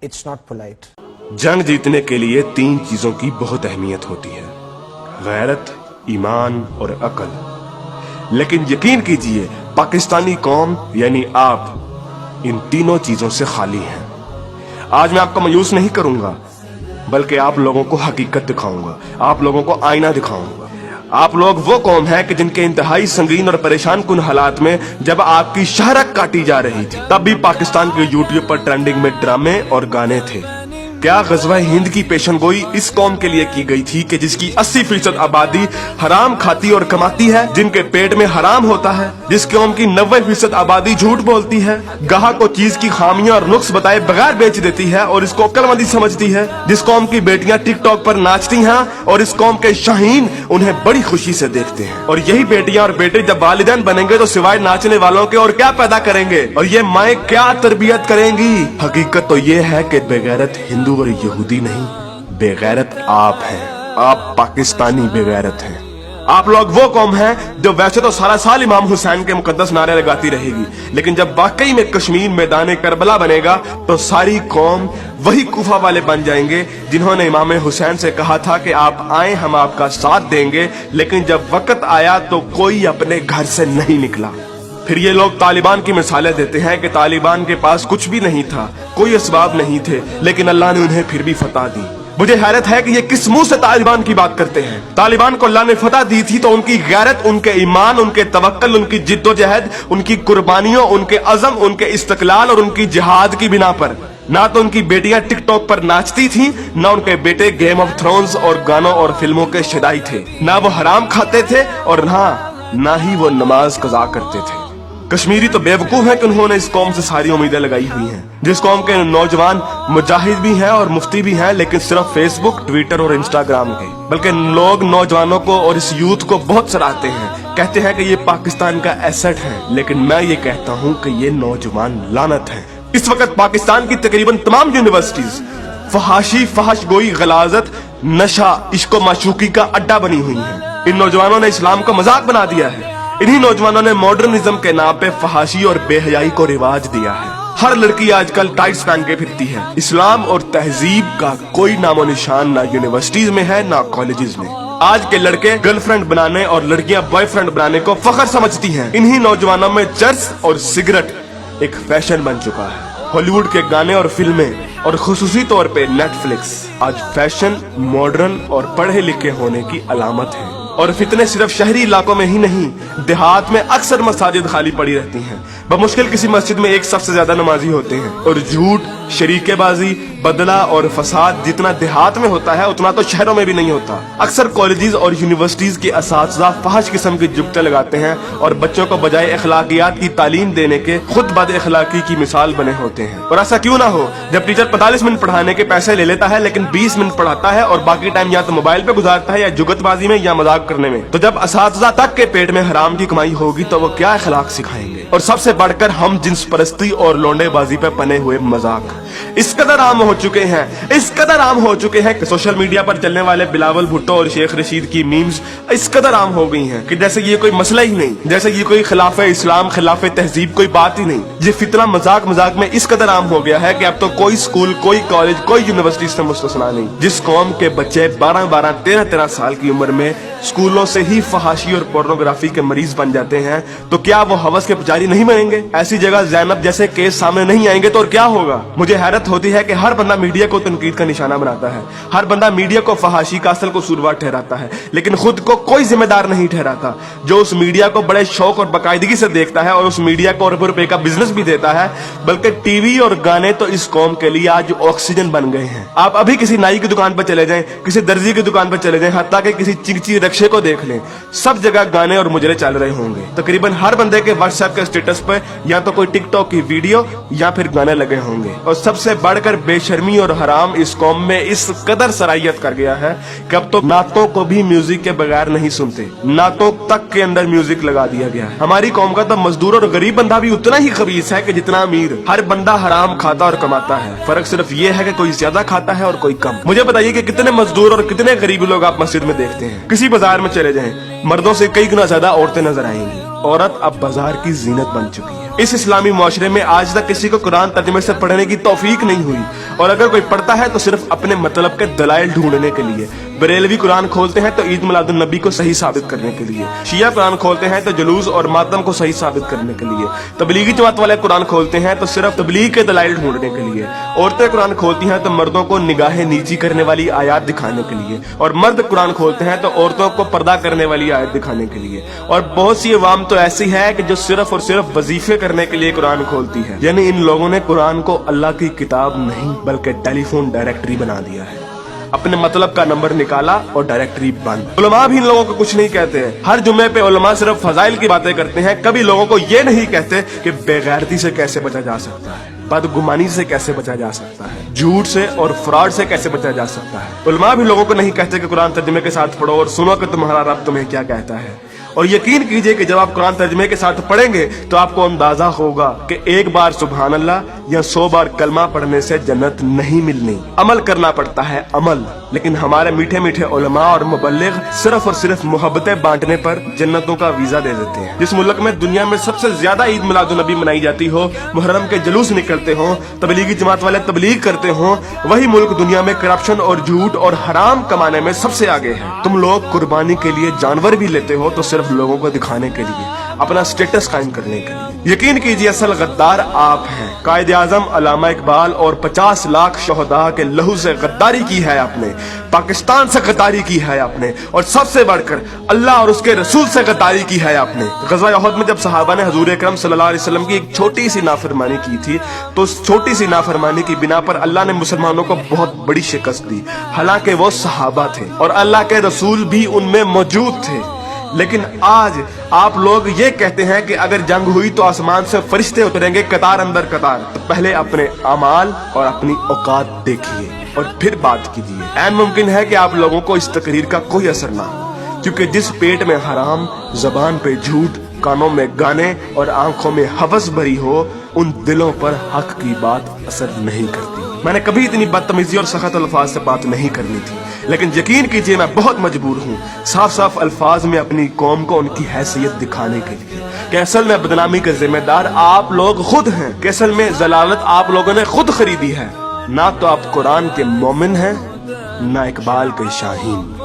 It's not polite. जंग जीतने के लिए 3 चीजों की बहुत अहमियत होती है, गैरत, ईमान और अकल। लेकिन यकीन कीजिए पाकिस्तानी कौम यानी आप इन तीनों चीजों से खाली हैं। आज मैं आपको मायूस नहीं करूंगा, बल्कि आप लोगों को हकीकत दिखाऊंगा, आप लोगों को आईना दिखाऊंगा। आप लोग वो कौम है कि जिनके इंतहाई संगीन और परेशान कुन हालात में जब आपकी शहरत काटी जा रही थी, तब भी पाकिस्तान के यूट्यूब पर ट्रेंडिंग में ड्रामे और गाने थे। क्या गज़वा हिंद की पेशनगोई इस कौम के लिए की गई थी कि जिसकी 80% आबादी हराम खाती और कमाती है, जिनके पेट में हराम होता है, जिस कौम की 90% आबादी झूठ बोलती है, गाहक को चीज की खामियां और नुक्स बताए बगैर बेच देती है और इसको अक्लमंदी समझती है, जिस कौम की बेटियां टिकटॉक पर नाचती हैं और इस कौम के शाहीन उन्हें बड़ी खुशी से देखते हैं। और यही बेटियां और बेटे जब वालिदैन बनेंगे तो सिवाय नाचने वालों के और क्या पैदा करेंगे, और ये माएं क्या तरबियत करेंगी। हकीकत तो ये है कि बेगैरत हिंदू और यहूदी नहीं, बेगैरत आप हैं। आप पाकिस्तानी बेगैरत हैं। आप लोग वो कौम हैं जो वैसे तो सारा साल इमाम हुसैन के मुकद्दस नारे लगाती रहेगी, लेकिन जब वाकई में कश्मीर मैदान करबला बनेगा तो सारी कौम वही कुफा वाले बन जाएंगे जिन्होंने इमाम हुसैन से कहा था कि आप आए, हम आपका साथ देंगे, लेकिन जब वक्त आया तो कोई अपने घर से नहीं निकला। फिर ये लोग तालिबान की मिसालें देते हैं कि तालिबान के पास कुछ भी नहीं था, कोई असबाब नहीं थे, लेकिन अल्लाह ने उन्हें फिर भी फतह दी। मुझे हैरत है कि ये किस मुंह से तालिबान की बात करते हैं। तालिबान को अल्लाह ने फतह दी थी तो उनकी गैरत, उनके ईमान, उनके तवक्कल, उनकी जिद्दोजहद, उनकी कुर्बानियों, उनके अज़म, उनके इस्तक़लाल और उनकी जिहाद की बिना पर। ना तो उनकी बेटियां टिकटॉक पर नाचती थीं, ना उनके बेटे गेम ऑफ थ्रोन्स और गानों और फिल्मों के शदाई थे, ना वो हराम खाते थे और ना ही वो नमाज कज़ा करते थे। कश्मीरी तो बेवकूफ है कि उन्होंने इस कौम से सारी उम्मीदें लगाई हुई हैं, जिस कौम के नौजवान मुजाहिद भी हैं और मुफ्ती भी हैं, लेकिन सिर्फ फेसबुक, ट्विटर और इंस्टाग्राम के। बल्कि लोग नौजवानों को और इस यूथ को बहुत सराहते हैं, कहते हैं कि ये पाकिस्तान का एसेट है, लेकिन मैं ये कहता हूँ कि ये नौजवान लानत है। इस वक्त पाकिस्तान की तकरीबन तमाम यूनिवर्सिटीज फहाशी, फहशगोई, गलाजत, नशा, इश्क व माशूकी का अड्डा बनी हुई है। इन नौजवानों ने इस्लाम को मजाक बना दिया है। इन्हीं नौजवानों ने मॉडर्निज्म के नाम पे फहाशी और बेहयाई को रिवाज दिया है। हर लड़की आजकल टाइट्स पहन के फिरती है। इस्लाम और तहजीब का कोई नामो निशान ना यूनिवर्सिटीज में है, ना कॉलेजेस में। आज के लड़के गर्लफ्रेंड बनाने और लड़कियां बॉयफ्रेंड बनाने को फख्र समझती हैं। इन्हीं नौजवानों में चर्च और सिगरेट एक फैशन बन चुका है। हॉलीवुड के गाने और फिल्में और खुसूसी तौर पे नेटफ्लिक्स आज फैशन, मॉडर्न और पढ़े लिखे होने की अलामत है। और फितने सिर्फ शहरी इलाकों में ही नहीं, देहात में अक्सर मसाजिद खाली पड़ी रहती हैं। बमुश्किल किसी मस्जिद में एक सफ से ज्यादा नमाजी होते हैं। और झूठ, शरीकेबाजी, बदला और फसाद जितना देहात में होता है उतना तो शहरों में भी नहीं होता। अक्सर कॉलेजेस और यूनिवर्सिटीज के असातिज़ा फहश किस्म की जुगते लगाते हैं और बच्चों को बजाय अखलाकियात की तालीम देने के खुद बद अखलाकी की मिसाल बने होते हैं। और ऐसा क्यों ना हो, जब टीचर 45 मिनट पढ़ाने के पैसे ले लेता है लेकिन 20 मिनट पढ़ाता है और बाकी टाइम या तो मोबाइल पे गुजारता है या जुगतबाजी में या मजाक करने में, तो जब असातिज़ा तक के पेट में हराम की कमाई होगी तो वो क्या अखलाक सिखाएंगे। और सबसे बढ़कर हम जिन्स परस्ती और लोंडेबाजी पे पने हुए मजाक इस कदर आम हो चुके हैं, इस कदर आम हो चुके हैं कि सोशल मीडिया पर चलने वाले बिलावल भुट्टो और शेख रशीद की मीम्स इस कदर आम हो गई हैं कि जैसे ये कोई मसला ही नहीं, जैसे ये कोई खिलाफे इस्लाम, खिलाफे तहजीब कोई बात ही नहीं। ये फितना मजाक मजाक में इस कदर आम हो गया है कि अब तो कोई स्कूल, कोई कॉलेज, कोई यूनिवर्सिटी से मुस्तस्ना नहीं। जिस कौम के बच्चे 12-12, 13-13 साल की उम्र में स्कूलों से ही फहाशी और पोर्नोग्राफी के मरीज बन जाते हैं, तो क्या वो हवस के पुजारी नहीं बनेंगे? ऐसी जगह ज़ैनब जैसे केस सामने नहीं आएंगे तो और क्या होगा? मुझे हैरत होती है कि हर बंदा मीडिया को तनकीद का निशाना बनाता है, हर बंदा मीडिया को फहाशी का असल कसूरवार ठहराता है, लेकिन खुद को कोई जिम्मेदार नहीं ठहराता, जो उस मीडिया को बड़े शौक और बाकायदगी से देखता है और उस मीडिया को अरबों रुपए का बिजनेस भी देता है। बल्कि टीवी और गाने तो इस कौम के लिए आज ऑक्सीजन बन गए हैं। आप अभी किसी नाई की दुकान पर चले जाएं, किसी दर्जी की दुकान पर चले जाएं, हत्ता कि किसी चिंची रक्षे को देख लें, सब जगह गाने और मुजरे चल रहे होंगे। तकरीबन हर बंदे के व्हाट्सएप के स्टेटस पर या तो कोई टिकटॉक की वीडियो या फिर गाने लगे होंगे। और सबसे बढ़कर बेशर्मी और हराम इस कौम में इस कदर सराहियत कर गया है कि अब तो नातों को भी म्यूजिक के बगैर नहीं सुनते, नातों तक के अंदर म्यूजिक लगा दिया गया है। हमारी कौम का तो मजदूर और गरीब बंदा भी उतना ही खबीस है कि जितना अमीर। हर बंदा हराम खाता और कमाता है, फर्क सिर्फ ये है कि कोई ज्यादा खाता है और कोई कम। मुझे बताइए कि कितने मजदूर और कितने गरीब लोग आप मस्जिद में देखते हैं? किसी बाजार में चले जाएं, मर्दों से कई गुना ज्यादा औरतें नजर आएंगी। औरत अब बाजार की जीनत बन चुकी है। इस इस्लामी मुआशरे में आज तक किसी को कुरान तर्जुमे से पढ़ने की तौफीक नहीं हुई और अगर कोई पढ़ता है तो सिर्फ अपने मतलब के दलाइल ढूंढने के लिए। बरेलवी कुरान खोलते हैं तो ईद मिलादुन नबी को सही साबित करने के लिए। शिया कुरान खोलते हैं तो जुलूस और मातम को सही साबित करने के लिए। तबलीगी जमात वाले कुरान खोलते हैं तो सिर्फ तबलीग के दलाइल ढूंढने के लिए। औरतें कुरान खोलती हैं तो मर्दों को निगाहें नीची करने वाली आयत दिखाने के लिए, और मर्द कुरान खोलते हैं तो औरतों को पर्दा करने वाली आयत दिखाने के लिए। और बहुत सी अवाम तो ऐसी है कि जो सिर्फ और सिर्फ वजीफे करने के लिए कुरान खोलती है। यानी इन लोगों ने कुरान को अल्लाह की किताब नहीं बल्कि टेलीफोन डायरेक्टरी बना दिया है। अपने मतलब का नंबर निकाला और डायरेक्टरी बंद। उलमा भी इन लोगों को कुछ नहीं कहते हैं। हर जुम्मे पे उलमा सिर्फ फजाइल की बातें करते हैं, कभी लोगों को ये नहीं कहते कि बेगैरती से कैसे बचा जा सकता है, बदगुमानी से कैसे बचा जा सकता है, झूठ से और फ्रॉड से कैसे बचा जा सकता है। उलमा भी लोगों को नहीं कहते कि कुरान तर्जुमे के साथ पढ़ो और सुनो कि तुम्हारा रब तुम्हें क्या कहता है। और यकीन कीजिए कि जब आप कुरान तर्जुमे के साथ पढ़ेंगे तो आपको अंदाजा होगा कि एक बार सुभान अल्लाह या 100 बार कलमा पढ़ने से जन्नत नहीं मिलनी। अमल करना पड़ता है, अमल। लेकिन हमारे मीठे मीठे उलमा और मुबल्लिग सिर्फ और सिर्फ मोहब्बतें बांटने पर जन्नतों का वीजा दे देते हैं। जिस मुल्क में दुनिया में सबसे ज्यादा ईद मिलादुन नबी मनाई जाती हो, मुहर्रम के जुलूस निकलते हो, तबलीगी जमात वाले तबलीग करते हो, वही मुल्क दुनिया में करप्शन और झूठ और हराम कमाने में सबसे आगे है। तुम लोग कुर्बानी के लिए जानवर भी लेते हो तो सिर्फ लोगों को दिखाने के लिए, अपना स्टेटस कायम करने के लिए। यकीन कीजिए असल गद्दार आप हैं। कायदे आजम अल्लामा इकबाल और 50 लाख शोहदा के लहू से गद्दारी की है आपने, पाकिस्तान से गद्दारी की है आपने, और सबसे बढ़कर अल्लाह और उसके रसूल से गद्दारी की है आपने। ग़ज़वा उहद में जब सहाबा ने हुज़ूर अकरम सल्लल्लाहु अलैहि वसल्लम की एक छोटी सी नाफरमानी की थी तो उस छोटी सी नाफरमानी की बिना पर अल्लाह ने मुसलमानों को बहुत बड़ी शिकस्त दी। हालांकि वो सहाबा थे और अल्लाह के रसूल भी उनमें मौजूद थे। लेकिन आज आप लोग ये कहते हैं कि अगर जंग हुई तो आसमान से फरिश्ते उतरेंगे कतार अंदर कतार। तो पहले अपने अमाल और अपनी औकात देखिए और फिर बात कीजिए। ऐन मुमकिन है कि आप लोगों को इस तकरीर का कोई असर ना हो, क्योंकि जिस पेट में हराम, जबान पे झूठ, कानों में गाने और आंखों में हवस भरी हो, उन दिलों पर हक की बात असर नहीं करती। मैंने कभी इतनी बदतमीजी और सख्त अल्फाज से बात नहीं करनी थी, लेकिन यकीन कीजिए मैं बहुत मजबूर हूँ साफ साफ अल्फाज में अपनी कौम को उनकी हैसियत दिखाने के लिए कि असल में बदनामी के जिम्मेदार आप लोग खुद हैं, कि असल में जलालत आप लोगों ने खुद खरीदी है। ना तो आप कुरान के मोमिन हैं, ना इकबाल के शाहीन।